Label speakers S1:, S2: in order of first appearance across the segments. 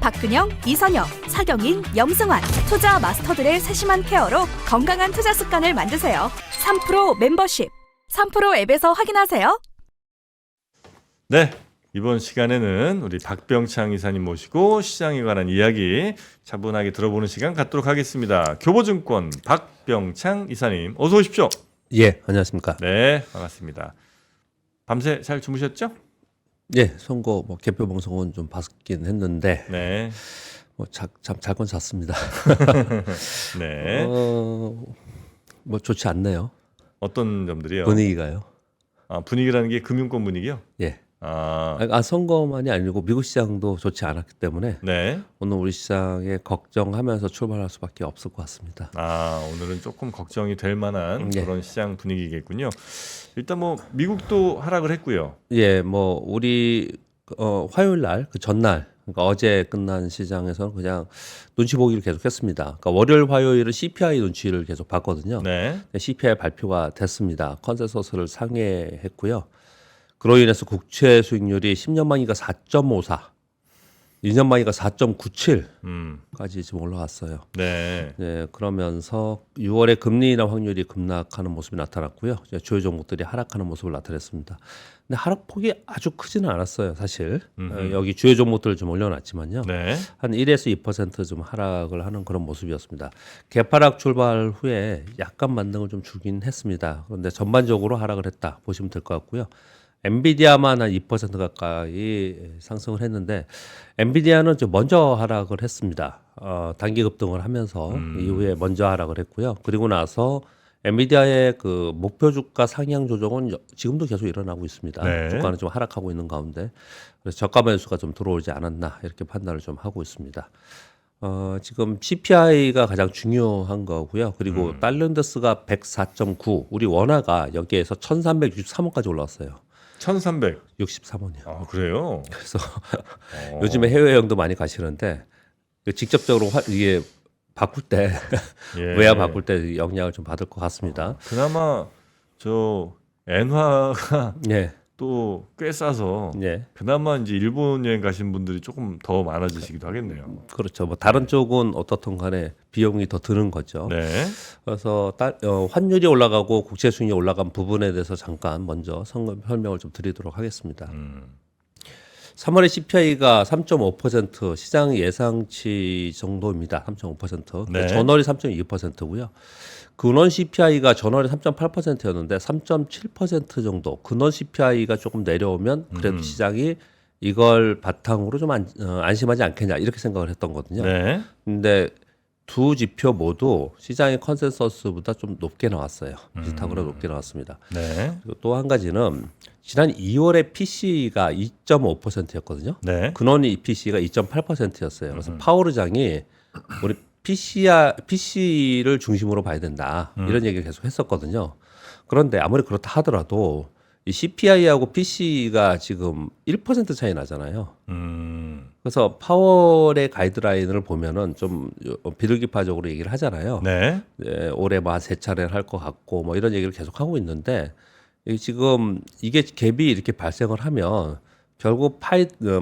S1: 박근영, 이선영, 사경인, 염승환 투자 마스터들의 세심한 케어로 건강한 투자 습관을 만드세요. 3프로 멤버십 3프로 앱에서 확인하세요.
S2: 네, 이번 시간에는 우리 박병창 이사님 모시고 시장에 관한 이야기 차분하게 들어보는 시간 갖도록 하겠습니다. 교보증권 박병창 이사님 어서 오십시오.
S3: 예, 안녕하십니까.
S2: 네, 반갑습니다. 밤새 잘 주무셨죠?
S3: 예, 선거 개표 방송은 좀 봤긴 했는데
S2: 네,
S3: 잘 건 잤습니다.
S2: 네.
S3: 좋지 않네요.
S2: 어떤 점들이요?
S3: 분위기가요.
S2: 분위기라는 게 금융권 분위기요?
S3: 예.
S2: 아,
S3: 선거만이 아니고 미국 시장도 좋지 않았기 때문에
S2: 네.
S3: 오늘 우리 시장에 걱정하면서 출발할 수밖에 없을 것 같습니다.
S2: 오늘은 조금 걱정이 될 만한
S3: 예.
S2: 그런 시장 분위기겠군요. 일단 미국도 하락을 했고요.
S3: 예, 우리 화요일 날 그 전날 그러니까 어제 끝난 시장에서는 그냥 눈치 보기를 계속했습니다. 그러니까 월요일, 화요일은 CPI 눈치를 계속 봤거든요.
S2: 네.
S3: CPI 발표가 됐습니다. 컨센서스를 상회했고요. 그로 인해서 국채 수익률이 10년 만기가 4.54, 2년 만기가 4.97까지 지금 올라왔어요.
S2: 네.
S3: 네, 그러면서 6월에 금리 인하 확률이 급락하는 모습이 나타났고요. 주요 종목들이 하락하는 모습을 나타냈습니다. 근데 하락폭이 아주 크지는 않았어요, 사실. 여기 주요 종목들을 좀 올려놨지만요.
S2: 네.
S3: 한 1에서 2%좀 하락을 하는 그런 모습이었습니다. 개파락 출발 후에 약간 만등을 좀 주긴 했습니다. 그런데 전반적으로 하락을 했다 보시면 될 것 같고요. 엔비디아만 한 2% 가까이 상승을 했는데 엔비디아는 좀 먼저 하락을 했습니다. 단기 급등을 하면서 이후에 먼저 하락을 했고요. 그리고 나서 엔비디아의 그 목표 주가 상향 조정은 지금도 계속 일어나고 있습니다.
S2: 네.
S3: 주가는 좀 하락하고 있는 가운데 그래서 저가 매수가 좀 들어오지 않았나 이렇게 판단을 좀 하고 있습니다. 지금 CPI가 가장 중요한 거고요. 그리고 달러인데스가 104.9, 우리 원화가 여기에서 1363원까지 올라왔어요.
S2: 1300.
S3: 63원이요.
S2: 그래요?
S3: 그래서 요즘에 해외여행도 많이 가시는데 직접적으로 이게 바꿀 때
S2: 예.
S3: 외화 바꿀 때 영향을 좀 받을 것 같습니다.
S2: 그나마 저 엔화가
S3: 예,
S2: 또 꽤 싸서
S3: 예,
S2: 그나마 이제 일본 여행 가신 분들이 조금 더 많아지시기도 하겠네요.
S3: 그렇죠. 다른 쪽은 어떻든 간에 비용이 더 드는 거죠.
S2: 네.
S3: 그래서 환율이 올라가고 국채 수익이 올라간 부분에 대해서 잠깐 먼저 설명을 좀 드리도록 하겠습니다. 3월에 CPI가 3.5% 시장 예상치 정도입니다. 3.5%.
S2: 네.
S3: 전월이 3.2%고요. 근원 CPI가 전월이 3.8%였는데 3.7% 정도. 근원 CPI가 조금 내려오면 그래도 시장이 이걸 바탕으로 좀 안심하지 않겠냐 이렇게 생각을 했던 거거든요.
S2: 네.
S3: 근데 두 지표 모두 시장의 컨센서스보다 좀 높게 나왔어요. 비슷하거나 높게 나왔습니다.
S2: 네.
S3: 그리고 또 한 가지는 지난 2월에 PC가 2.5%였거든요.
S2: 네.
S3: 근원이 PC가 2.8%였어요. 그래서 파월 의장이 우리 PC를 중심으로 봐야 된다. 이런 얘기를 계속 했었거든요. 그런데 아무리 그렇다 하더라도 이 CPI하고 PC가 지금 1% 차이 나잖아요. 그래서 파월의 가이드라인을 보면은 좀 비둘기파적으로 얘기를 하잖아요.
S2: 네.
S3: 올해 세 차례를 할 것 같고 이런 얘기를 계속 하고 있는데 지금 이게 갭이 이렇게 발생을 하면 결국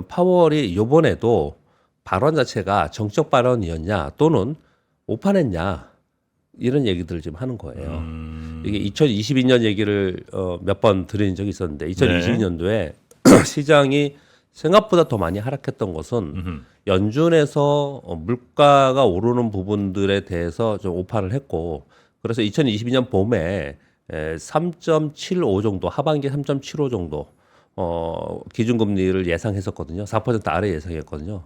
S3: 파월이 이번에도 발언 자체가 정책 발언이었냐 또는 오판했냐 이런 얘기들을 지금 하는 거예요. 이게 2022년 얘기를 몇 번 드린 적이 있었는데 2022년도에 시장이 생각보다 더 많이 하락했던 것은 연준에서 물가가 오르는 부분들에 대해서 좀 오판을 했고 그래서 2022년 봄에 3.75 정도 하반기 3.75 정도 기준금리를 예상했었거든요. 4% 아래 예상했거든요.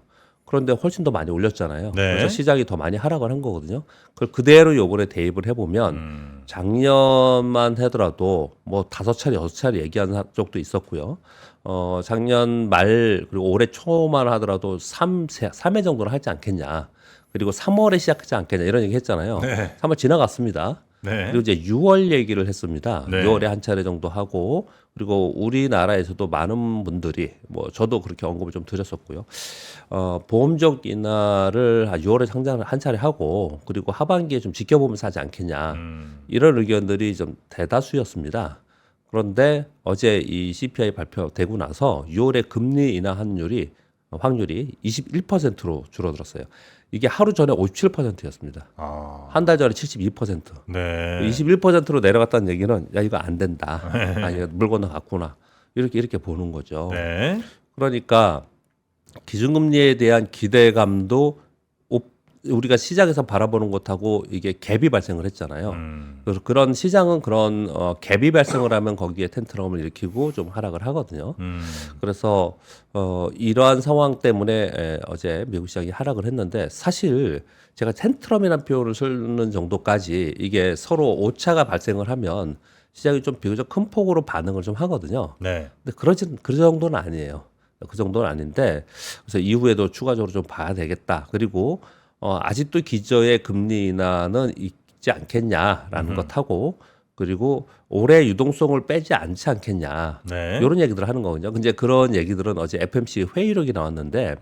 S3: 그런데 훨씬 더 많이 올렸잖아요.
S2: 네.
S3: 그래서 시장이 더 많이 하락을 한 거거든요. 그걸 그대로 요번에 대입을 해보면 작년만 하더라도 5차례, 6차례 얘기하는 쪽도 있었고요. 작년 말 그리고 올해 초만 하더라도 3회 정도는 하지 않겠냐. 그리고 3월에 시작하지 않겠냐 이런 얘기 했잖아요.
S2: 네.
S3: 3월 지나갔습니다.
S2: 네.
S3: 그리고 이제 6월 얘기를 했습니다.
S2: 네.
S3: 6월에 한 차례 정도 하고 그리고 우리나라에서도 많은 분들이 저도 그렇게 언급을 좀 드렸었고요. 보험적 인하를 6월에 상장을 한 차례 하고 그리고 하반기에 좀 지켜보면서 하지 않겠냐 이런 의견들이 좀 대다수였습니다. 그런데 어제 이 CPI 발표되고 나서 6월에 금리 인하 환율이 확률이 21%로 줄어들었어요. 이게 하루 전에 57%였습니다.
S2: 아.
S3: 한 달 전에 72%.
S2: 네.
S3: 21%로 내려갔다는 얘기는 야 이거 안 된다. 아니 물 건너갔구나. 이렇게 보는 거죠.
S2: 네.
S3: 그러니까 기준금리에 대한 기대감도 우리가 시장에서 바라보는 것하고 이게 갭이 발생을 했잖아요. 그래서 그런 시장은 그런 갭이 발생을 하면 거기에 텐트럼을 일으키고 좀 하락을 하거든요. 그래서 이러한 상황 때문에 어제 미국 시장이 하락을 했는데 사실 제가 텐트럼이라는 표현을 쓰는 정도까지 이게 서로 오차가 발생을 하면 시장이 좀 비교적 큰 폭으로 반응을 좀 하거든요.
S2: 네.
S3: 근데 그 정도는 아니에요. 그 정도는 아닌데 그래서 이후에도 추가적으로 좀 봐야 되겠다. 그리고 아직도 기저의 금리 인하는 있지 않겠냐라는 것하고 그리고 올해 유동성을 빼지 않지 않겠냐
S2: 네.
S3: 이런 얘기들을 하는 거거든요. 근데 그런 얘기들은 어제 FMC 회의록이 나왔는데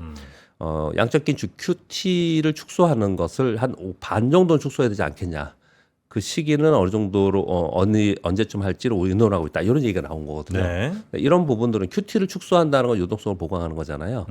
S3: 양적 긴축 QT를 축소하는 것을 한 반 정도는 축소해야 되지 않겠냐. 그 시기는 어느 정도로 언제쯤 할지를 의논하고 있다 이런 얘기가 나온 거거든요.
S2: 네.
S3: 이런 부분들은 QT를 축소한다는 건 유동성을 보강하는 거잖아요.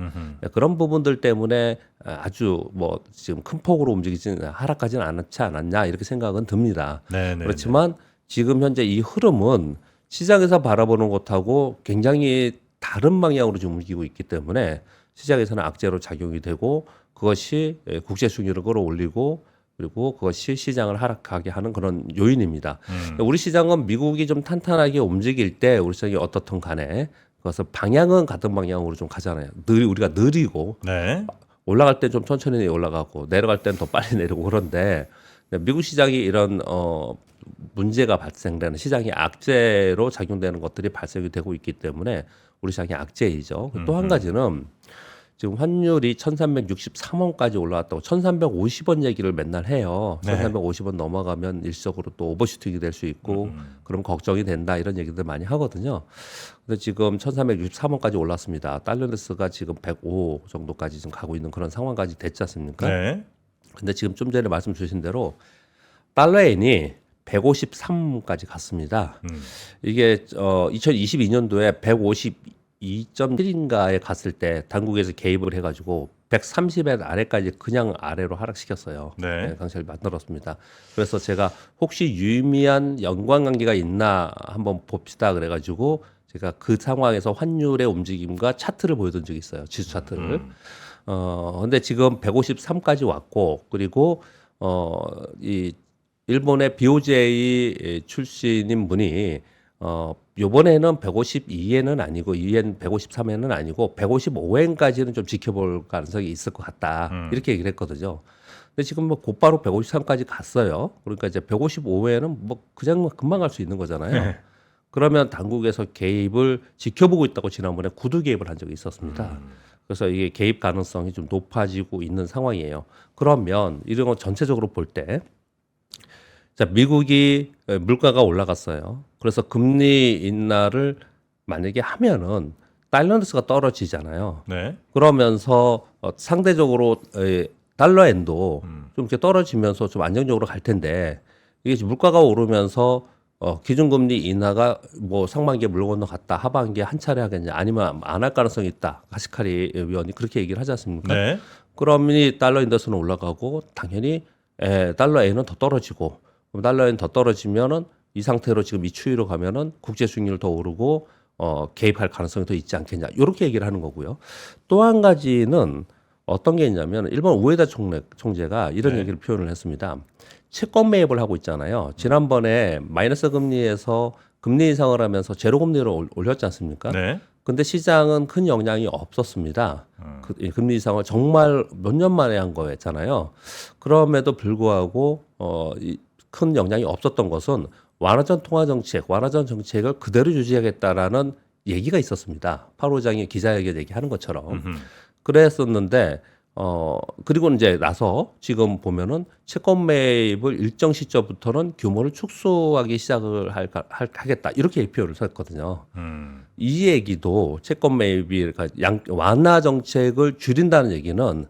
S3: 그런 부분들 때문에 아주 뭐 지금 큰 폭으로 움직이지는 하락하지는 않지 않았냐 이렇게 생각은 듭니다.
S2: 네. 네.
S3: 그렇지만 지금 현재 이 흐름은 시장에서 바라보는 것하고 굉장히 다른 방향으로 지금 움직이고 있기 때문에 시장에서는 악재로 작용이 되고 그것이 국제 수익률을 끌어올리고 그리고 그것이 시장을 하락하게 하는 그런 요인입니다. 우리 시장은 미국이 좀 탄탄하게 움직일 때 우리 시장이 어떻든 간에 그것은 방향은 같은 방향으로 좀 가잖아요. 우리가 느리고
S2: 네.
S3: 올라갈 때 좀 천천히 올라가고 내려갈 땐 더 빨리 내리고 그런데 미국 시장이 이런 문제가 발생되는 시장이 악재로 작용되는 것들이 발생이 되고 있기 때문에 우리 시장이 악재이죠. 또 한 가지는 지금 환율이 1363원까지 올라왔다고 1350원 얘기를 맨날 해요.
S2: 네.
S3: 1350원 넘어가면 일시적으로 또 오버슈팅이 될 수 있고 그럼 걱정이 된다 이런 얘기들 많이 하거든요. 근데 지금 1363원까지 올랐습니다. 달러인덱스가 지금 105 정도까지 지금 가고 있는 그런 상황까지 됐지 않습니까?
S2: 네. 근데
S3: 지금 좀 전에 말씀 주신 대로 달러엔이 153까지 갔습니다. 이게 2022년도에 152.7인가에 갔을 때 당국에서 개입을 해가지고 130엔 아래까지 그냥 아래로 하락시켰어요.
S2: 네.
S3: 강세를 만들었습니다. 그래서 제가 혹시 유의미한 연관관계가 있나 한번 봅시다 그래가지고 제가 그 상황에서 환율의 움직임과 차트를 보여준 적이 있어요. 지수 차트를. 근데 지금 153까지 왔고 그리고 이 일본의 BOJ 출신인 분이 요번에는 152엔은 아니고 2엔 153엔은 아니고 155엔까지는 좀 지켜볼 가능성이 있을 것 같다. 이렇게 얘기를 했거든요. 근데 지금 뭐 곧바로 153까지 갔어요. 그러니까 이제 155엔은 뭐 그냥 금방 갈 수 있는 거잖아요.
S2: 네.
S3: 그러면 당국에서 개입을 지켜보고 있다고 지난번에 구두 개입을 한 적이 있었습니다. 그래서 이게 개입 가능성이 좀 높아지고 있는 상황이에요. 그러면 이런 거 전체적으로 볼 때 자, 미국이 물가가 올라갔어요. 그래서 금리 인하를 만약에 하면은 달러인덱스가 떨어지잖아요.
S2: 네.
S3: 그러면서 상대적으로 달러엔도 좀 이렇게 떨어지면서 좀 안정적으로 갈 텐데 이게 지금 물가가 오르면서 기준금리 인하가 뭐 상반기에 물 건너갔다 하반기에 한 차례 하겠냐 아니면 안 할 가능성이 있다. 가시카리 위원이 그렇게 얘기를 하지 않습니까?
S2: 네.
S3: 그러면 달러 인덱스는 올라가고 당연히 달러엔은 더 떨어지고 그럼 달러엔 더 떨어지면은 이 상태로 지금 이 추이로 가면은 국제 수익률 더 오르고 개입할 가능성이 더 있지 않겠냐 이렇게 얘기를 하는 거고요. 또 한 가지는 어떤 게 있냐면 일본 우에다 총재가 이런
S2: 네.
S3: 얘기를 표현을 했습니다. 채권 매입을 하고 있잖아요. 지난번에 마이너스 금리에서 금리 인상을 하면서 제로 금리로 올렸지 않습니까?
S2: 네.
S3: 근데 시장은 큰 영향이 없었습니다. 금리 인상을 정말 몇 년 만에 한 거였잖아요. 그럼에도 불구하고 큰 영향이 없었던 것은 완화전 통화 정책, 완화전 정책을 그대로 유지하겠다라는 얘기가 있었습니다. 파월 의장이 기자회견 얘기하는 것처럼 그랬었는데 그리고 이제 나서 지금 보면은 채권 매입을 일정 시점부터는 규모를 축소하기 시작을 하겠다 이렇게 표현을 했거든요. 이 얘기도 채권 매입이 완화 정책을 줄인다는 얘기는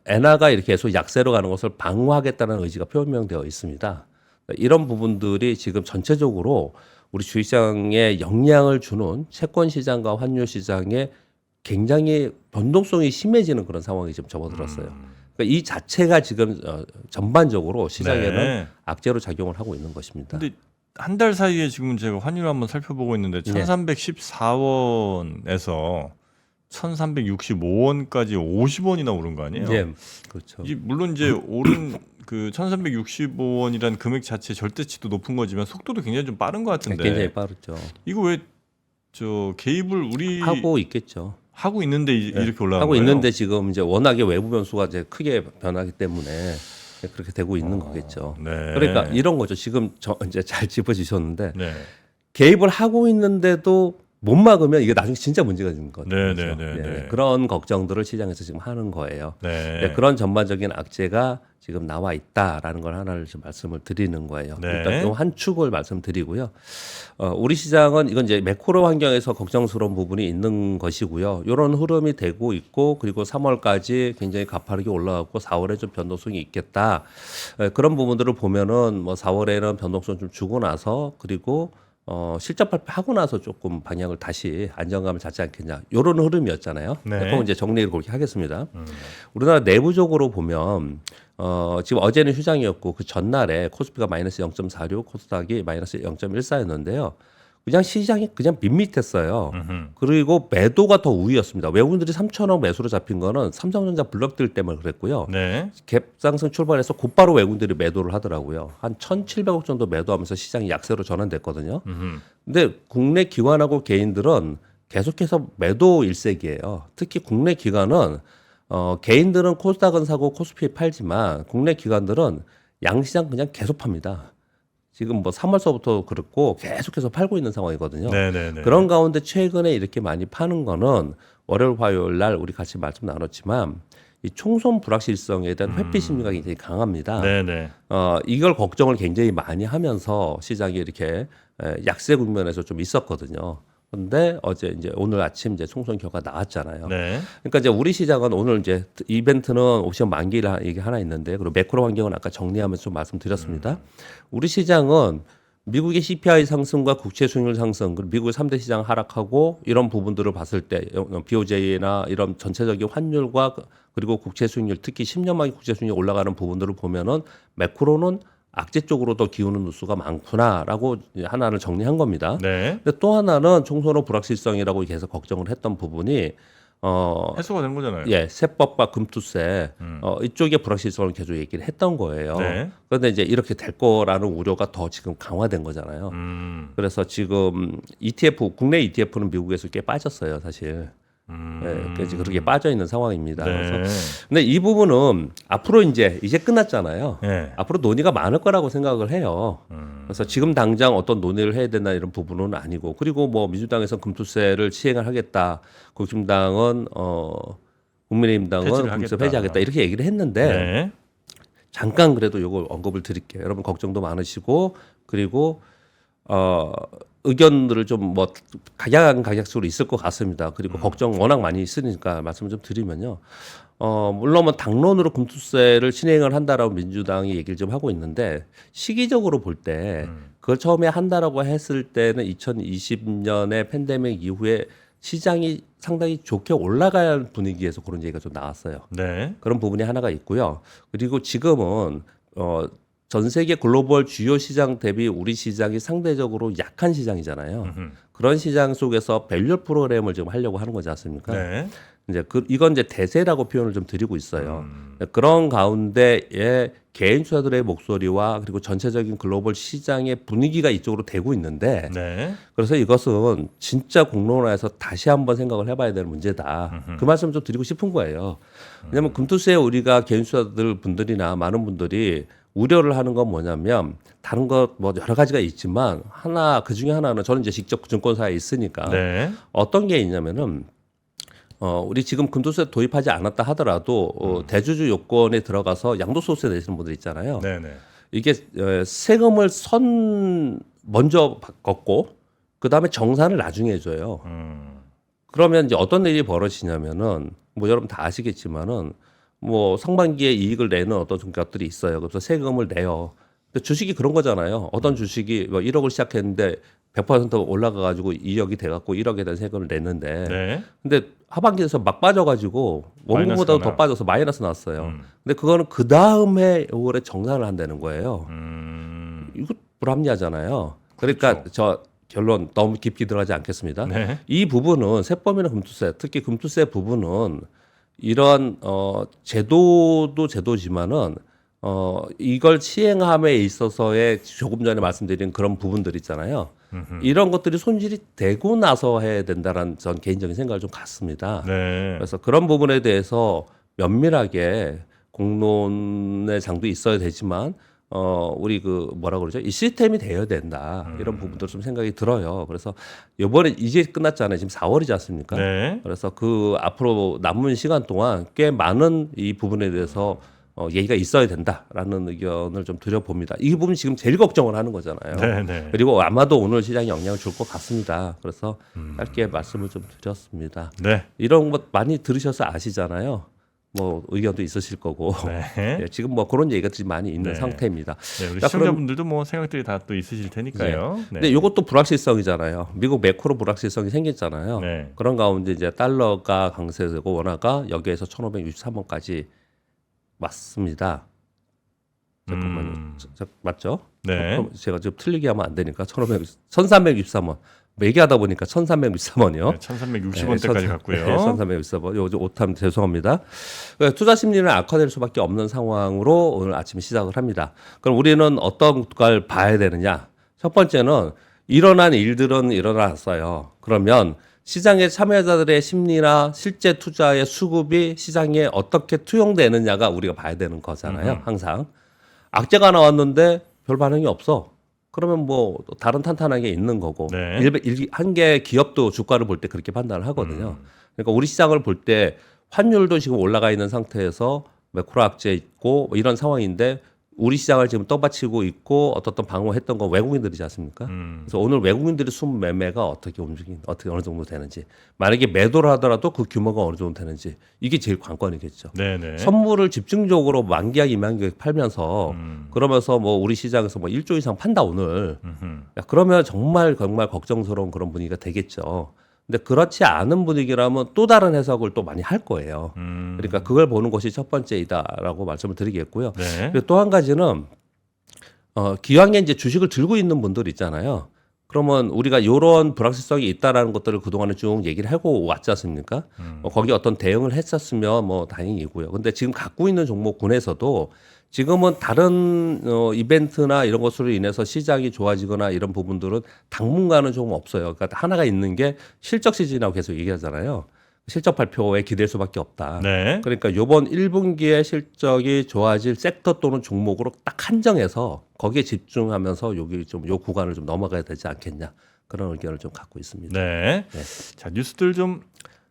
S3: 엔화가 이렇게 계속 약세로 가는 것을 방어하겠다는 의지가 표명되어 있습니다. 이런 부분들이 지금 전체적으로 우리 주식시장에 영향을 주는 채권 시장과 환율 시장에 굉장히 변동성이 심해지는 그런 상황이 지금 접어들었어요. 그러니까 이 자체가 지금 전반적으로 시장에는
S2: 네.
S3: 악재로 작용을 하고 있는 것입니다.
S2: 근데 한 달 사이에 지금 제가 환율 한번 살펴보고 있는데
S3: 네.
S2: 1314원에서 1365원까지 50원이나 오른 거 아니에요?
S3: 예, 그렇죠.
S2: 물론 이제 오른 그 1365원이란 금액 자체 절대치도 높은 거지만 속도도 굉장히 좀 빠른 것 같은데
S3: 굉장히 빠르죠.
S2: 이거 왜 저 개입을 우리
S3: 하고 있겠죠.
S2: 하고 있는데 이렇게 올라간
S3: 하고
S2: 거예요?
S3: 있는데 지금 이제 워낙에 외부 변수가 이제 크게 변하기 때문에 그렇게 되고 있는 거겠죠.
S2: 네.
S3: 그러니까 이런 거죠. 지금 이제 잘 짚어주셨는데
S2: 네.
S3: 개입을 하고 있는데도 못 막으면 이게 나중에 진짜 문제가 되는 거죠.
S2: 네, 네, 네, 네.
S3: 그런 걱정들을 시장에서 지금 하는 거예요.
S2: 네.
S3: 네, 그런 전반적인 악재가 지금 나와 있다라는 걸 하나를 좀 말씀을 드리는 거예요.
S2: 네.
S3: 일단 또 한 축을 말씀드리고요. 우리 시장은 이건 이제 매크로 환경에서 걱정스러운 부분이 있는 것이고요. 이런 흐름이 되고 있고 그리고 3월까지 굉장히 가파르게 올라갔고 4월에 좀 변동성이 있겠다. 그런 부분들을 보면은 뭐 4월에는 변동성 좀 주고 나서 그리고 실적 발표하고 나서 조금 방향을 다시 안정감을 잡지 않겠냐 이런 흐름이었잖아요.
S2: 네.
S3: 그럼 이제 정리를 그렇게 하겠습니다. 우리나라 내부적으로 보면 지금 어제는 휴장이었고 그 전날에 코스피가 마이너스 0.46, 코스닥이 마이너스 0.14였는데요. 그냥 시장이 그냥 밋밋했어요. 그리고 매도가 더 우위였습니다. 외국인들이 3천억 매수로 잡힌 거는 삼성전자 블록들 때문에 그랬고요.
S2: 네.
S3: 갭 상승 출발해서 곧바로 외국인들이 매도를 하더라고요. 한 1,700억 정도 매도하면서 시장이 약세로 전환됐거든요. 근데 국내 기관하고 개인들은 계속해서 매도 일색이에요. 특히 국내 기관은 개인들은 코스닥은 사고 코스피에 팔지만 국내 기관들은 양시장 그냥 계속 팝니다. 지금 뭐 3월서부터 그렇고 계속해서 팔고 있는 상황이거든요.
S2: 네네네.
S3: 그런 가운데 최근에 이렇게 많이 파는 거는 월요일, 화요일 날 우리 같이 말씀 나눴지만 이 총선 불확실성에 대한 회피 심리가 굉장히 강합니다.
S2: 네네.
S3: 이걸 걱정을 굉장히 많이 하면서 시장이 이렇게 약세 국면에서 좀 있었거든요. 근데 어제 이제 오늘 아침 이제 총선 결과 나왔잖아요.
S2: 네.
S3: 그러니까 이제 우리 시장은 오늘 이제 이벤트는 옵션 만기라 얘기 하나 있는데 그리고 매크로 환경은 아까 정리하면서 좀 말씀드렸습니다. 우리 시장은 미국의 CPI 상승과 국채 수익률 상승 그리고 미국의 3대 시장 하락하고 이런 부분들을 봤을 때 BOJ나 이런 전체적인 환율과 그리고 국채 수익률 특히 10년 만기 국채 수익률 올라가는 부분들을 보면은 매크로는 악재 쪽으로 더 기우는 뉴스가 많구나라고 하나를 정리한 겁니다.
S2: 네.
S3: 근데 또 하나는 총선 후 불확실성이라고 계속 걱정을 했던 부분이
S2: 해소가 된 거잖아요.
S3: 예, 세법과 금투세 이쪽의 불확실성을 계속 얘기를 했던 거예요.
S2: 네.
S3: 그런데 이제 이렇게 될 거라는 우려가 더 지금 강화된 거잖아요. 그래서 지금 ETF 국내 ETF는 미국에서 꽤 빠졌어요, 사실. 예, 그래서 그렇게 빠져 있는 상황입니다.
S2: 네.
S3: 그래서 근데 이 부분은 앞으로 이제 끝났잖아요.
S2: 네.
S3: 앞으로 논의가 많을 거라고 생각을 해요. 그래서 지금 당장 어떤 논의를 해야 되나 이런 부분은 아니고 그리고 뭐 민주당에서 금투세를 시행을 하겠다. 국힘당은 국민의힘당은
S2: 폐지를
S3: 금투세
S2: 하겠다.
S3: 폐지하겠다 이렇게 얘기를 했는데
S2: 네.
S3: 잠깐 그래도 이걸 언급을 드릴게요. 여러분 걱정도 많으시고 그리고 의견들을 좀 뭐 각양각색으로 있을 것 같습니다. 그리고 걱정 워낙 많이 있으니까 말씀을 좀 드리면요. 물론 뭐 당론으로 금투세를 진행을 한다라고 민주당이 얘기를 좀 하고 있는데 시기적으로 볼 때 그걸 처음에 한다라고 했을 때는 2020년에 팬데믹 이후에 시장이 상당히 좋게 올라갈 분위기에서 그런 얘기가 좀 나왔어요.
S2: 네.
S3: 그런 부분이 하나가 있고요. 그리고 지금은 전 세계 글로벌 주요 시장 대비 우리 시장이 상대적으로 약한 시장이잖아요. 그런 시장 속에서 밸류 프로그램을 지금 하려고 하는 거지 않습니까?
S2: 네.
S3: 이제 이건 이제 대세라고 표현을 좀 드리고 있어요. 그런 가운데에 개인 투자들의 목소리와 그리고 전체적인 글로벌 시장의 분위기가 이쪽으로 되고 있는데
S2: 네.
S3: 그래서 이것은 진짜 공론화해서 다시 한번 생각을 해봐야 될 문제다. 그 말씀 좀 드리고 싶은 거예요. 왜냐하면 금투세 우리가 개인 투자들 분들이나 많은 분들이 우려를 하는 건 뭐냐면 다른 것 뭐 여러 가지가 있지만 그 중에 하나는 저는 이제 직접 증권사에 있으니까
S2: 네.
S3: 어떤 게 있냐면은 우리 지금 금투세 도입하지 않았다 하더라도 대주주 요건에 들어가서 양도소득세 내시는 분들 있잖아요.
S2: 네네.
S3: 이게 세금을 먼저 걷고 그 다음에 정산을 나중에 해줘요. 그러면 이제 어떤 일이 벌어지냐면은 뭐 여러분 다 아시겠지만은 뭐 상반기에 이익을 내는 어떤 것들이 있어요. 그래서 세금을 내요. 근데 주식이 그런 거잖아요. 어떤 주식이 뭐 1억을 시작했는데 100% 올라가가지고 2억이 돼갖고 1억에 대한 세금을 냈는데,
S2: 네.
S3: 근데 하반기에서 막 빠져가지고 원금보다
S2: 마이너스가
S3: 더 빠져서 마이너스 났어요. 근데 그거는 그 다음에 5월에 정산을 한다는 거예요. 이거 불합리하잖아요. 그러니까
S2: 그렇죠.
S3: 저 결론 너무 깊게 들어가지 않겠습니다.
S2: 네.
S3: 이 부분은 세법이나 금투세, 특히 금투세 부분은 이런 제도도 제도지만은 이걸 시행함에 있어서의 조금 전에 말씀드린 그런 부분들 있잖아요. 이런 것들이 손질이 되고 나서 해야 된다라는 전 개인적인 생각을 좀 갖습니다.
S2: 네.
S3: 그래서 그런 부분에 대해서 면밀하게 공론의 장도 있어야 되지만 우리 그 뭐라 그러죠? 이 시스템이 되어야 된다. 이런 부분들 좀 생각이 들어요. 그래서 이번에 이제 끝났잖아요. 지금 4월이지 않습니까?
S2: 네.
S3: 그래서 그 앞으로 남은 시간 동안 꽤 많은 이 부분에 대해서 얘기가 있어야 된다라는 의견을 좀 드려봅니다. 이 부분 지금 제일 걱정을 하는 거잖아요.
S2: 네, 네.
S3: 그리고 아마도 오늘 시장에 영향을 줄 것 같습니다. 그래서 짧게 말씀을 좀 드렸습니다.
S2: 네.
S3: 이런 것 많이 들으셔서 아시잖아요. 뭐 의견도 있으실 거고
S2: 네.
S3: 예, 지금 뭐 그런 얘기가 좀 많이 있는
S2: 네.
S3: 상태입니다.
S2: 네, 우리
S3: 자,
S2: 시청자분들도 뭐 생각들이 다 또 있으실 테니까요. 네.
S3: 근데 이것도 불확실성이잖아요. 미국 매크로 불확실성이 생겼잖아요.
S2: 네.
S3: 그런 가운데 이제 달러가 강세되고 원화가 여기에서 1,563원까지 왔습니다. 잠깐만요. 맞죠?
S2: 네.
S3: 그럼 제가 지금 틀리게 하면 안 되니까 1,363원. 얘기하다 보니까 1,363원이요.
S2: 1360원대까지 갔고요.
S3: 네, 1,363원. 요즘 오탐 죄송합니다. 투자 심리는 악화될 수밖에 없는 상황으로 오늘 아침 시작을 합니다. 그럼 우리는 어떤 걸 봐야 되느냐? 첫 번째는 일어난 일들은 일어났어요. 그러면 시장의 참여자들의 심리나 실제 투자의 수급이 시장에 어떻게 투영되느냐가 우리가 봐야 되는 거잖아요. 항상. 악재가 나왔는데 별 반응이 없어. 그러면 뭐 다른 탄탄하게 있는 거고
S2: 네.
S3: 한 개 기업도 주가를 볼 때 그렇게 판단을 하거든요. 그러니까 우리 시장을 볼 때 환율도 지금 올라가 있는 상태에서 매크로 악재 있고 뭐 이런 상황인데 우리 시장을 지금 떠받치고 있고 어떤 방어했던 건 외국인들이지 않습니까? 그래서 오늘 외국인들의 순 매매가 어떻게 어떻게 어느 정도 되는지, 만약에 매도를 하더라도 그 규모가 어느 정도 되는지, 이게 제일 관건이겠죠.
S2: 네네.
S3: 선물을 집중적으로 만기약 2만기약 팔면서 그러면서 뭐 우리 시장에서 뭐 1조 이상 판다 오늘. 야, 그러면 정말 걱정스러운 그런 분위기가 되겠죠. 근데 그렇지 않은 분위기라면 또 다른 해석을 또 많이 할 거예요. 그러니까 그걸 보는 것이 첫 번째이다라고 말씀을 드리겠고요.
S2: 네.
S3: 그리고 또 한 가지는 기왕에 이제 주식을 들고 있는 분들 있잖아요. 그러면 우리가 이런 불확실성이 있다라는 것들을 그동안에 쭉 얘기를 하고 왔지 않습니까? 거기 어떤 대응을 했었으면 뭐 다행이고요. 근데 지금 갖고 있는 종목군에서도 지금은 다른 이벤트나 이런 것으로 인해서 시장이 좋아지거나 이런 부분들은 당분간은 조금 없어요. 그러니까 하나가 있는 게 실적 시즌이라고 계속 얘기하잖아요. 실적 발표에 기댈 수밖에 없다.
S2: 네.
S3: 그러니까 이번 1분기에 실적이 좋아질 섹터 또는 종목으로 딱 한정해서 거기에 집중하면서 여기 좀 요 구간을 좀 넘어가야 되지 않겠냐, 그런 의견을 좀 갖고 있습니다.
S2: 네.
S3: 네.
S2: 자, 뉴스들 좀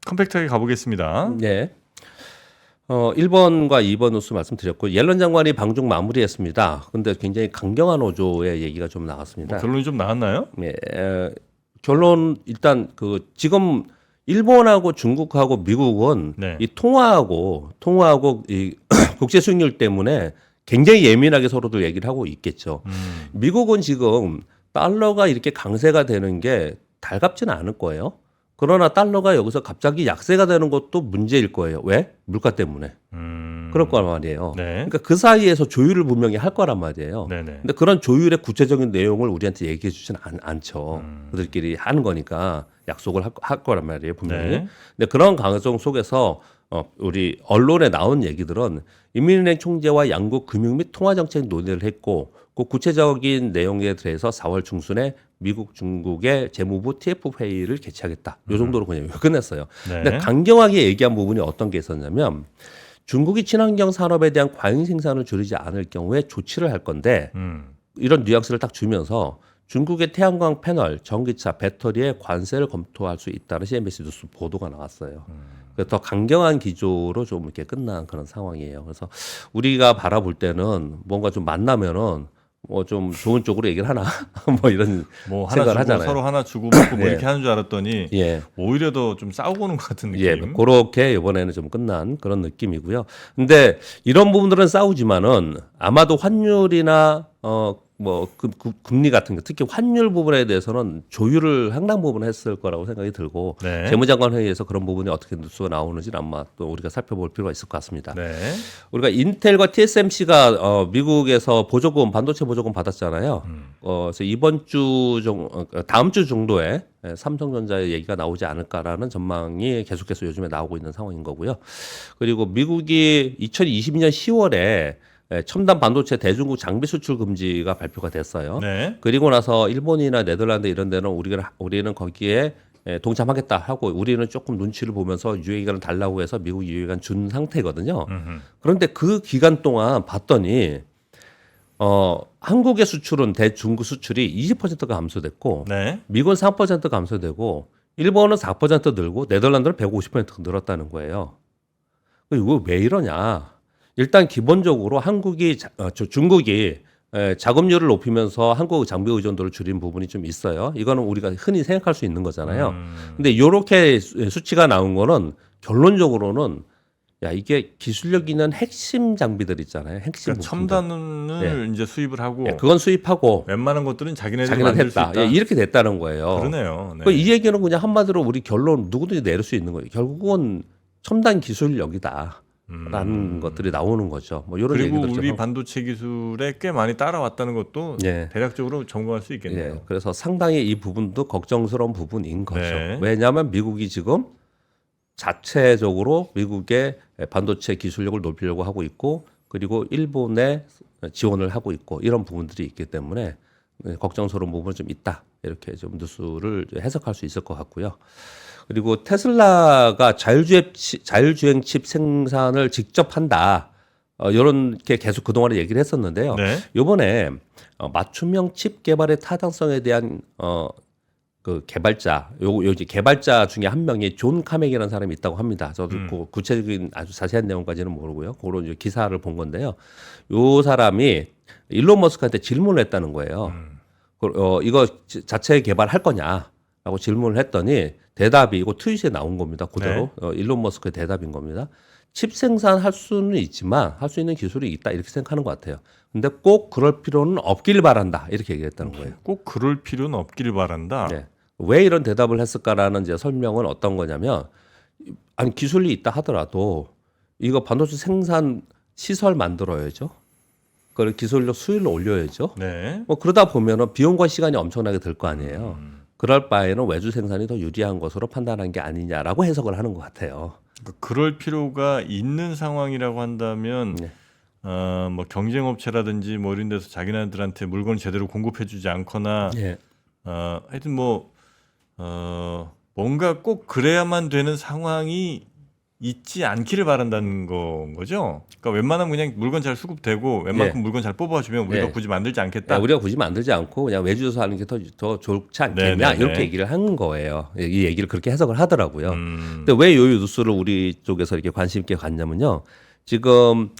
S2: 컴팩트하게 가보겠습니다.
S3: 네. 1번과 2번 뉴스 말씀드렸고, 옐런 장관이 방중 마무리했습니다. 근데 굉장히 강경한 어조의 얘기가 좀 나왔습니다.
S2: 뭐 결론이 좀 나왔나요?
S3: 예, 결론 일단 지금 일본하고 중국하고 미국은
S2: 네.
S3: 이 통화하고 이 국제 수익률 때문에 굉장히 예민하게 서로들 얘기를 하고 있겠죠. 미국은 지금 달러가 이렇게 강세가 되는 게 달갑지는 않을 거예요. 그러나 달러가 여기서 갑자기 약세가 되는 것도 문제일 거예요. 왜? 물가 때문에. 그럴 거란 말이에요.
S2: 네.
S3: 그러니까 그 사이에서 조율을 분명히 할 거란 말이에요.
S2: 네네.
S3: 근데 그런 조율의 구체적인 내용을 우리한테 얘기해 주지는 않죠. 그들끼리 하는 거니까 약속을 할 거란 말이에요, 분명히.
S2: 네.
S3: 근데 그런 가능성 속에서 우리 언론에 나온 얘기들은 인민은행 총재와 양국 금융 및 통화 정책 논의를 했고, 그 구체적인 내용에 대해서 4월 중순에 미국, 중국의 재무부 TF 회의를 개최하겠다. 이 정도로 그냥 끝냈어요.
S2: 네.
S3: 근데 강경하게 얘기한 부분이 어떤 게 있었냐면, 중국이 친환경 산업에 대한 과잉 생산을 줄이지 않을 경우에 조치를 할 건데, 이런 뉘앙스를 딱 주면서 중국의 태양광 패널, 전기차, 배터리에 관세를 검토할 수 있다는 CNBC 뉴스 보도가 나왔어요. 그래서 더 강경한 기조로 좀 이렇게 끝난 그런 상황이에요. 그래서 우리가 바라볼 때는 뭔가 좀 만나면은 뭐 좀 좋은 쪽으로 얘기를 하나 뭐 이런
S2: 뭐 하나
S3: 생각을
S2: 주고
S3: 하잖아요.
S2: 서로 하나 주고 받고 뭐
S3: 예.
S2: 이렇게 하는 줄 알았더니
S3: 예.
S2: 오히려 더 좀 싸우고 오는 것 같은
S3: 예,
S2: 느낌.
S3: 그렇게 이번에는 좀 끝난 그런 느낌이고요. 근데 이런 부분들은 싸우지만은 아마도 환율이나 뭐 금리 같은 거 특히 환율 부분에 대해서는 조율을 상당 부분 했을 거라고 생각이 들고
S2: 네.
S3: 재무장관 회의에서 그런 부분이 어떻게 뉴스가 나오는지는 아마 또 우리가 살펴볼 필요가 있을 것 같습니다.
S2: 네.
S3: 우리가 인텔과 TSMC가 미국에서 보조금 반도체 보조금 받았잖아요. 그래서 이번 주 다음 주 정도에 삼성전자의 얘기가 나오지 않을까라는 전망이 계속해서 요즘에 나오고 있는 상황인 거고요. 그리고 미국이 2022년 10월에 첨단 반도체 대중국 장비 수출 금지가 발표가 됐어요.
S2: 네.
S3: 그리고 나서 일본이나 네덜란드 이런 데는 우리는 거기에 동참하겠다 하고 우리는 조금 눈치를 보면서 유예기간을 달라고 해서 미국 유예기간 준 상태거든요. 그런데 그 기간 동안 봤더니 한국의 수출은 대중국 수출이 20%가 감소됐고
S2: 네.
S3: 미국은 3% 감소되고 일본은 4% 늘고 네덜란드는 150% 늘었다는 거예요. 이거 왜 이러냐? 일단 기본적으로 중국이 자금률을 높이면서 한국 장비 의존도를 줄인 부분이 좀 있어요. 이거는 우리가 흔히 생각할 수 있는 거잖아요. 근데 이렇게 수치가 나온 거는 결론적으로는 야 이게 기술력 있는 핵심 장비들 있잖아요. 핵심
S2: 그러니까
S3: 부품들.
S2: 첨단을 이제 수입을 하고
S3: 그건 수입하고
S2: 웬만한 것들은 자기네들이
S3: 자기는
S2: 만들 수
S3: 했다.
S2: 있다.
S3: 이렇게 됐다는 거예요.
S2: 그러네요. 네.
S3: 이 얘기는 그냥 한마디로 우리 결론 누구든지 내릴 수 있는 거예요. 결국은 첨단 기술력이다. 라는 것들이 나오는 거죠. 뭐 이런
S2: 그리고
S3: 얘기들 좀
S2: 우리
S3: 하고.
S2: 반도체 기술에 꽤 많이 따라왔다는 것도
S3: 예.
S2: 대략적으로 점검할 수 있겠네요.
S3: 예, 그래서 상당히 이 부분도 걱정스러운 부분인 거죠.
S2: 네.
S3: 왜냐하면 미국이 지금 자체적으로 미국의 반도체 기술력을 높이려고 하고 있고 그리고 일본에 지원을 하고 있고 이런 부분들이 있기 때문에 걱정스러운 부분이 좀 있다. 이렇게 좀 뉴스를 해석할 수 있을 것 같고요. 그리고 테슬라가 자율주행 칩 생산을 직접 한다. 이렇게 계속 그동안에 얘기를 했었는데요.
S2: 네.
S3: 이번에 맞춤형 칩 개발의 타당성에 대한 그 개발자, 이제 개발자 중에 한 명이 존 카맥이라는 사람이 있다고 합니다. 저도 그 구체적인 아주 자세한 내용까지는 모르고요. 그런 이제 기사를 본 건데요. 요 사람이 일론 머스크한테 질문을 했다는 거예요. 이거 자체 개발할 거냐라고 질문을 했더니 대답이 이거 트윗에 나온 겁니다. 그대로 일론 머스크의 대답인 겁니다. 칩 생산할 수는 있지만 할 수 있는 기술이 있다 이렇게 생각하는 것 같아요. 근데 꼭 그럴 필요는 없길 바란다 이렇게 얘기했다는 거예요.
S2: 꼭 그럴 필요는 없기를 바란다.
S3: 네. 왜 이런 대답을 했을까라는 이제 설명은 어떤 거냐면 아니 기술이 있다 하더라도 이거 반도체 생산 시설 만들어야죠. 그리고 기술력 수율을 올려야죠.
S2: 네.
S3: 뭐 그러다 보면은 비용과 시간이 엄청나게 들 거 아니에요. 그럴 바에는 외주 생산이 더 유리한 것으로 판단한 게 아니냐라고 해석을 하는 것 같아요.
S2: 그럴 필요가 있는 상황이라고 한다면
S3: 네.
S2: 뭐 경쟁업체라든지 뭐 이런 데서 자기네들한테 물건을 제대로 공급해주지 않거나
S3: 예.
S2: 하여튼 뭐 뭔가 꼭 그래야만 되는 상황이 있지 않기를 바란다는 건 거죠. 그러니까 웬만하면 그냥 물건 잘 수급되고 웬만큼
S3: 예.
S2: 물건 잘 뽑아주면 우리가
S3: 예.
S2: 굳이 만들지 않겠다.
S3: 우리가 굳이 만들지 않고 그냥 외주에서 하는 게 더 좋지 않겠냐
S2: 네네네.
S3: 이렇게 얘기를 한 거예요. 이 얘기를 그렇게 해석을 하더라고요.
S2: 음.
S3: 근데 왜 이 뉴스를 우리 쪽에서 이렇게 관심 있게 갔냐면요. 지금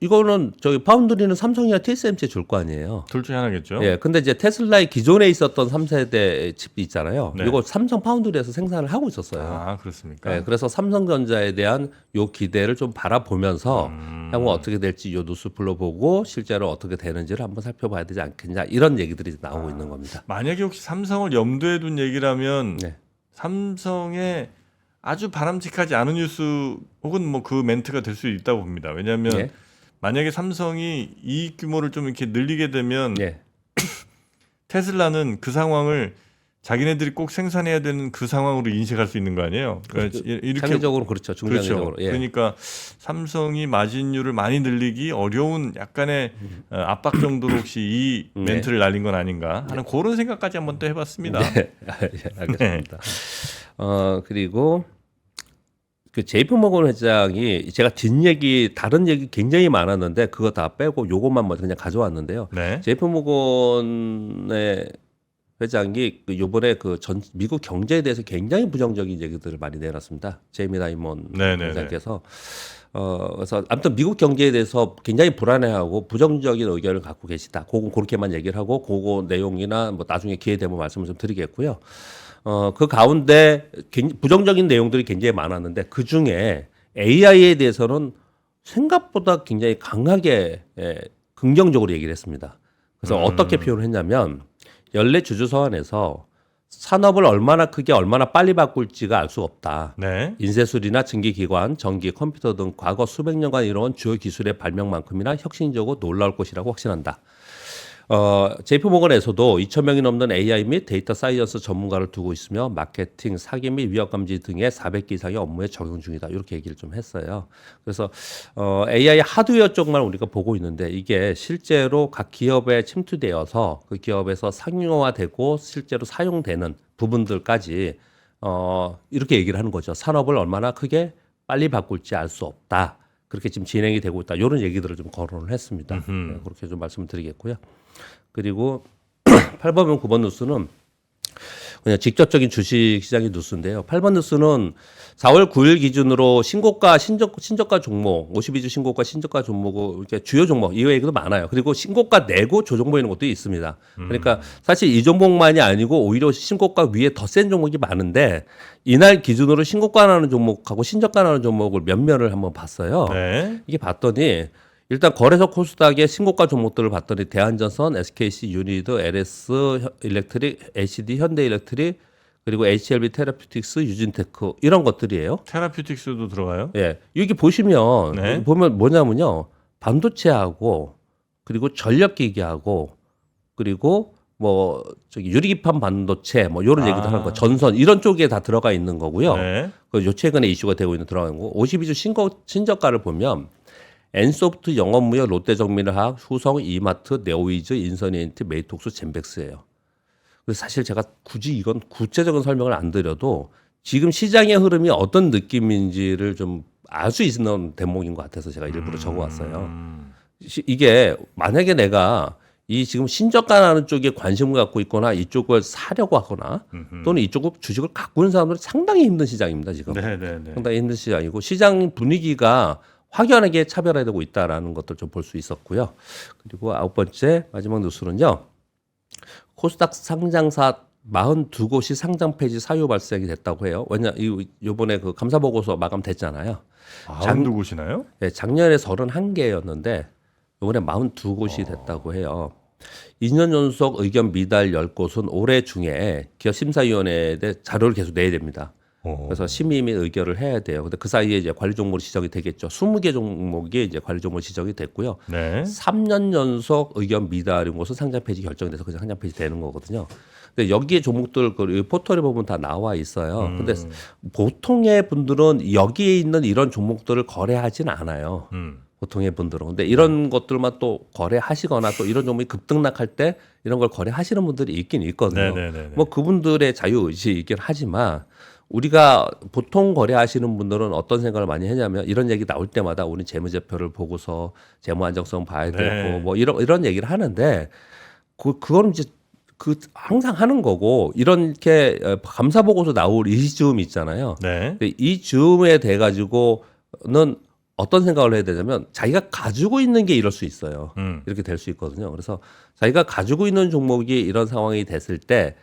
S3: 이거는 저기 파운드리는 삼성이나 TSMC에 줄 거 아니에요.
S2: 둘 중에 하나겠죠.
S3: 예. 근데 이제 테슬라의 기존에 있었던 3세대 칩이 있잖아요.
S2: 네.
S3: 이거 삼성 파운드리에서 생산을 하고 있었어요.
S2: 아 그렇습니까?
S3: 예, 그래서 삼성전자에 대한 요 기대를 좀 바라보면서 향후 어떻게 될지 요 뉴스 불러보고 실제로 어떻게 되는지를 한번 살펴봐야 되지 않겠냐 이런 얘기들이 나오고 있는 겁니다.
S2: 만약에 혹시 삼성을 염두에 둔 얘기라면
S3: 네.
S2: 삼성의 아주 바람직하지 않은 뉴스 혹은 뭐 그 멘트가 될 수 있다고 봅니다. 왜냐하면
S3: 예.
S2: 만약에 삼성이 이익 규모를 좀 이렇게 늘리게 되면
S3: 예.
S2: 테슬라는 그 상황을 자기네들이 꼭 생산해야 되는 그 상황으로 인식할 수 있는 거 아니에요? 그러니까 이렇게
S3: 장기적으로 그렇죠. 중장기적으로.
S2: 그렇죠.
S3: 예.
S2: 그러니까 삼성이 마진율을 많이 늘리기 어려운 약간의 압박 정도로 혹시 이
S3: 네.
S2: 멘트를 날린 건 아닌가 하는 그런 생각까지 한번 또 해봤습니다.
S3: 예, 알겠습니다. 그리고 그 JP 모건 회장이 제가 뒷얘기 다른 얘기 굉장히 많았는데 그거 다 빼고 요것만 먼저 그냥 가져왔는데요.
S2: 네.
S3: JP 모건의 회장이 요번에 미국 경제에 대해서 굉장히 부정적인 얘기들을 많이 내놨습니다. 제이미 다이먼
S2: 네네네.
S3: 회장께서 그래서 아무튼 미국 경제에 대해서 굉장히 불안해하고 부정적인 의견을 갖고 계시다. 그렇게만 얘기를 하고 그거 내용이나 뭐 나중에 기회 되면 말씀을 좀 드리겠고요. 그 가운데 부정적인 내용들이 굉장히 많았는데 그 중에 AI에 대해서는 생각보다 굉장히 강하게 긍정적으로 얘기를 했습니다. 그래서 어떻게 표현을 했냐면 연례 주주서원에서 산업을 얼마나 크게 얼마나 빨리 바꿀지가 알 수 없다.
S2: 네.
S3: 인쇄술이나 증기기관, 전기, 컴퓨터 등 과거 수백 년간 이뤄온 주요 기술의 발명만큼이나 혁신적으로 놀라울 것이라고 확신한다. JP모건에서도 2,000명이 넘는 AI 및 데이터 사이언스 전문가를 두고 있으며 마케팅, 사기 및 위협 감지 등의 400개 이상의 업무에 적용 중이다. 이렇게 얘기를 좀 했어요. 그래서 AI 하드웨어 쪽만 우리가 보고 있는데 이게 실제로 각 기업에 침투되어서 그 기업에서 상용화되고 실제로 사용되는 부분들까지 이렇게 얘기를 하는 거죠. 산업을 얼마나 크게 빨리 바꿀지 알 수 없다. 그렇게 지금 진행이 되고 있다. 이런 얘기들을 좀 거론을 했습니다. 네, 그렇게 좀 말씀을 드리겠고요. 그리고 8번, 9번 뉴스는 그냥 직접적인 주식시장의 뉴스인데요. 8번 뉴스는 4월 9일 기준으로 신고가, 신저가 종목, 52주 신고가, 신저가 종목, 이렇게 주요 종목, 이 얘기도 많아요. 그리고 신고가 내고 조정 보이는 것도 있습니다. 그러니까 사실 이 종목만이 아니고 오히려 신고가 위에 더 센 종목이 많은데 이날 기준으로 신고가 나는 종목하고 신저가 나는 종목을 몇몇을 한번 봤어요.
S2: 네.
S3: 이게 봤더니 일단 거래소 코스닥의 신고가 종목들을 봤더니 대한전선, SKC, 유니드, LS 일렉트릭, LCD, 현대일렉트릭, 그리고 HLB 테라퓨틱스, 유진테크 이런 것들이에요.
S2: 테라퓨틱스도 들어가요?
S3: 예, 여기 보시면
S2: 네.
S3: 보면 뭐냐면요, 반도체하고 그리고 전력기기하고 그리고 뭐 저기 유리기판 반도체 뭐 이런 얘기도 하는 거, 전선 이런 쪽에 다 들어가 있는 거고요.
S2: 네.
S3: 요 최근에 이슈가 되고 있는 들어가는 거. 52주 신저가를 보면 엔소프트, 영업무역, 롯데정밀화학, 후성, 이마트, 네오위즈, 인선이엔트, 메이톡스, 젠백스예요. 그래서 사실 제가 굳이 이건 구체적인 설명을 안 드려도 지금 시장의 흐름이 어떤 느낌인지를 좀 알 수 있는 대목인 것 같아서 제가 일부러 적어왔어요. 이게 만약에 내가 이 지금 신저가 나는 쪽에 관심을 갖고 있거나 이쪽을 사려고 하거나 또는 이쪽을 주식을 갖고 있는 사람들은 상당히 힘든 시장입니다, 지금.
S2: 네네네.
S3: 상당히 힘든 시장이고 시장 분위기가 확연하게 차별화되고 있다라는 것들 좀 볼 수 있었고요. 그리고 9번째 마지막 뉴스는요. 코스닥 상장사 42곳이 상장 폐지 사유 발생이 됐다고 해요. 왜냐 이번에 그 감사 보고서 마감됐잖아요.
S2: 한두 곳이나요?
S3: 네, 작년에 31개였는데 이번에 42곳이 됐다고 해요. 2년 연속 의견 미달 10곳은 올해 중에 기업 심사위원회에 대해 자료를 계속 내야 됩니다. 그래서 심의 및 의결을 해야 돼요. 근데 그 사이에 이제 관리 종목으로 지정이 되겠죠. 20개 종목이 이제 관리 종목으로 지정이 됐고요.
S2: 네.
S3: 3년 연속 의견 미달인 곳은 상장 폐지 결정이 돼서 그냥 상장 폐지 되는 거거든요. 근데 여기에 종목들 그 포털에 보면 다 나와 있어요. 근데 보통의 분들은 여기에 있는 이런 종목들을 거래하진 않아요. 보통의 분들은. 근데 이런 것들만 또 거래하시거나 또 이런 종목이 급등락할 때 이런 걸 거래하시는 분들이 있긴 있거든요.
S2: 네네네.
S3: 뭐 그분들의 자유의식이긴 하지만 우리가 보통 거래하시는 분들은 어떤 생각을 많이 하냐면 이런 얘기 나올 때마다 우리 재무제표를 보고서 재무 안정성 봐야 되고
S2: 네.
S3: 뭐 이런 얘기를 하는데 그거는 이제 항상 하는 거고 이렇게 감사 보고서 나올 이 즈음 있잖아요.
S2: 네.
S3: 근데 이 즈음에 돼 가지고는 어떤 생각을 해야 되냐면 자기가 가지고 있는 게 이럴 수 있어요. 이렇게 될 수 있거든요. 그래서 자기가 가지고 있는 종목이 이런 상황이 됐을 때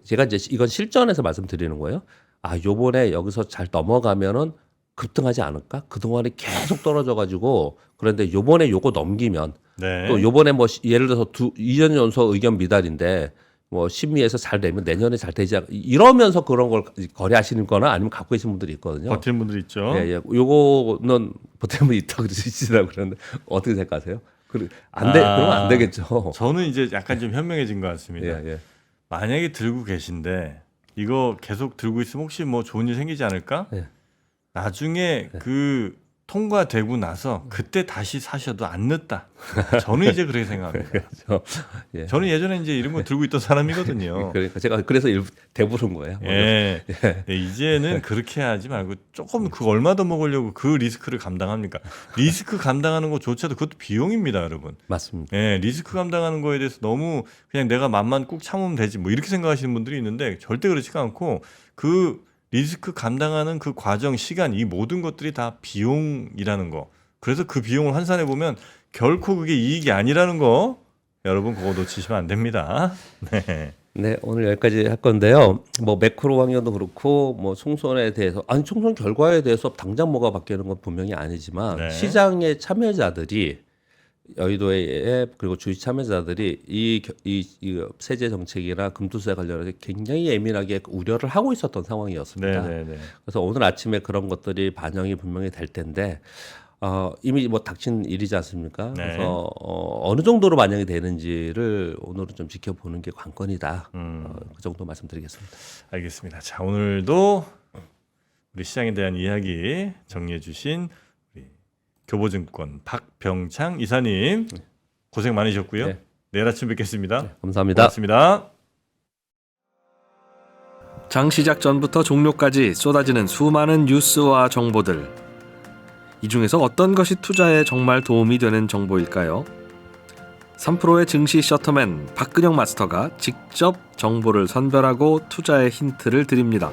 S3: 제가 이제 이건 실전에서 말씀드리는 거예요. 아, 요번에 여기서 잘 넘어가면은 급등하지 않을까? 그동안에 계속 떨어져 가지고 그런데 요번에 요거 넘기면
S2: 네.
S3: 또 요번에 뭐 예를 들어서 2년 연속 의견 미달인데 뭐 심의에서 잘 되면 내년에 잘 되지 않 이러면서 그런 걸 거래하시는 거나 아니면 갖고 계신 분들이 있거든요.
S2: 버티는 분들 있죠.
S3: 예, 예. 요거는 버티는 분이 있다고 그러시더라고요. 그런데 어떻게 생각하세요? 그러면 안 되겠죠.
S2: 저는 이제 약간 좀 현명해진 것 같습니다.
S3: 예, 예.
S2: 만약에 들고 계신데 이거 계속 들고 있으면 혹시 뭐 좋은 일 생기지 않을까?
S3: 예.
S2: 나중에 그 통과되고 나서 그때 다시 사셔도 안 늦다. 저는 이제 그렇게 생각합니다.
S3: 그렇죠. 예.
S2: 저는 예전에 이제 이런 거 들고 있던 사람이거든요.
S3: 그러니까 제가 그래서 대부른 거예요.
S2: 예. 네, 이제는 그렇게 하지 말고 조금 그 얼마 더 먹으려고 그 리스크를 감당합니까? 리스크 감당하는 것조차도 그것도 비용입니다, 여러분.
S3: 맞습니다.
S2: 예, 리스크 감당하는 거에 대해서 너무 그냥 내가 맘만 꾹 참으면 되지 뭐 이렇게 생각하시는 분들이 있는데 절대 그렇지가 않고 그 리스크 감당하는 그 과정, 시간 이 모든 것들이 다 비용이라는 거. 그래서 그 비용을 환산해 보면 결코 그게 이익이 아니라는 거 여러분 그거 놓치시면 안 됩니다. 네.
S3: 네, 오늘 여기까지 할 건데요. 뭐 매크로 환경도 그렇고 뭐 총선에 대해서 아니 총선 결과에 대해서 당장 뭐가 바뀌는 건 분명히 아니지만
S2: 네.
S3: 시장의 참여자들이 여의도에 그리고 주식 참여자들이 이 세제 정책이나 금투세 관련해서 굉장히 예민하게 우려를 하고 있었던 상황이었습니다.
S2: 네네네.
S3: 그래서 오늘 아침에 그런 것들이 반영이 분명히 될 텐데 이미 뭐 닥친 일이지 않습니까?
S2: 네.
S3: 그래서 어느 정도로 반영이 되는지를 오늘은 좀 지켜보는 게 관건이다. 그 정도 말씀드리겠습니다.
S2: 알겠습니다. 자, 오늘도 우리 시장에 대한 이야기 정리해 주신 우리 교보증권 박병창 이사님 고생 많으셨고요.
S3: 네.
S2: 내일 아침 뵙겠습니다.
S3: 감사합니다.
S2: 고맙습니다.
S4: 장 시작 전부터 종료까지 쏟아지는 수많은 뉴스와 정보들. 이 중에서 어떤 것이 투자에 정말 도움이 되는 정보일까요? 3프로의 증시 셔터맨 박근영 마스터가 직접 정보를 선별하고 투자의 힌트를 드립니다.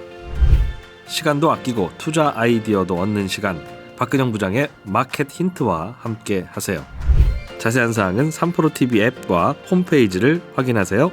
S4: 시간도 아끼고 투자 아이디어도 얻는 시간, 박근영 부장의 마켓 힌트와 함께 하세요. 자세한 사항은 3프로 TV 앱과 홈페이지를 확인하세요.